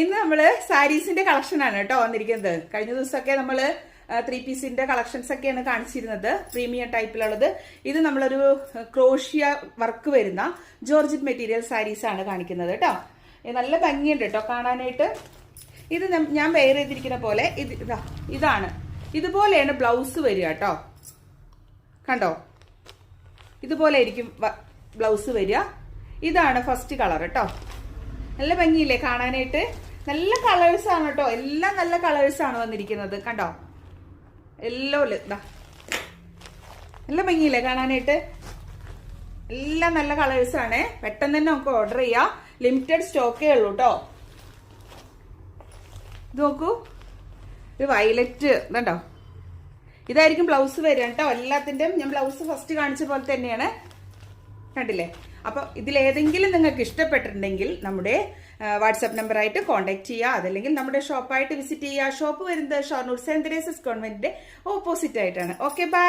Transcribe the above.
ഇന്ന് നമ്മള് സാരീസിന്റെ കളക്ഷനാണ് കേട്ടോ വന്നിരിക്കുന്നത്. കഴിഞ്ഞ ദിവസമൊക്കെ നമ്മള് 3 പീസിന്റെ കളക്ഷൻസ് ഒക്കെയാണ് കാണിച്ചിരുന്നത്, പ്രീമിയം ടൈപ്പിലുള്ളത്. ഇത് നമ്മളൊരു ക്രോഷ്യ വർക്ക് വരുന്ന ജോർജറ്റ് മെറ്റീരിയൽ സാരീസ് ആണ് കാണിക്കുന്നത് കേട്ടോ. നല്ല ഭംഗിയുണ്ട് കേട്ടോ കാണാനായിട്ട്. ഇത് ഞാൻ വെയർ ചെയ്തിരിക്കുന്ന പോലെ ഇതാണ്, ഇതുപോലെയാണ് ബ്ലൗസ് വരിക കേട്ടോ. കണ്ടോ, ഇതുപോലെ ആയിരിക്കും ബ്ലൗസ് വരിക. ഇതാണ് ഫസ്റ്റ് കളർ കേട്ടോ. നല്ല ഭംഗിയില്ലേ കാണാനായിട്ട്? നല്ല കളേഴ്സ് ആണ് കേട്ടോ, എല്ലാം നല്ല കളേഴ്സ് ആണ് വന്നിരിക്കുന്നത്. കണ്ടോ, യെല്ലോ നല്ല ഭംഗിയില്ലേ കാണാനായിട്ട്? എല്ലാം നല്ല കളേഴ്സ് ആണ്. പെട്ടെന്ന് തന്നെ നമുക്ക് ഓർഡർ ചെയ്യാം, ലിമിറ്റഡ് സ്റ്റോക്കേ ഉള്ളൂ കേട്ടോ. ഇത് നോക്കൂ, ഇത് വയലറ്റ് കണ്ടോ, ഇതായിരിക്കും ബ്ലൗസ് വരിക കേട്ടോ. എല്ലാത്തിൻ്റെയും ഞാൻ ബ്ലൗസ് ഫസ്റ്റ് കാണിച്ച പോലെ തന്നെയാണ്, കണ്ടില്ലേ? അപ്പൊ ഇതിലേതെങ്കിലും നിങ്ങൾക്ക് ഇഷ്ടപ്പെട്ടിട്ടുണ്ടെങ്കിൽ നമ്മുടെ വാട്സാപ്പ് നമ്പറായിട്ട് കോൺടാക്ട് ചെയ്യുക, അതല്ലെങ്കിൽ നമ്മുടെ ഷോപ്പായിട്ട് വിസിറ്റ് ചെയ്യുക. ഷോപ്പ് വരുന്നത് ഷൊർണൂർ സെന്റ് തെരേസസ് കോൺവെന്റിന്റെ ഓപ്പോസിറ്റ് ആയിട്ടാണ്. Okay, by.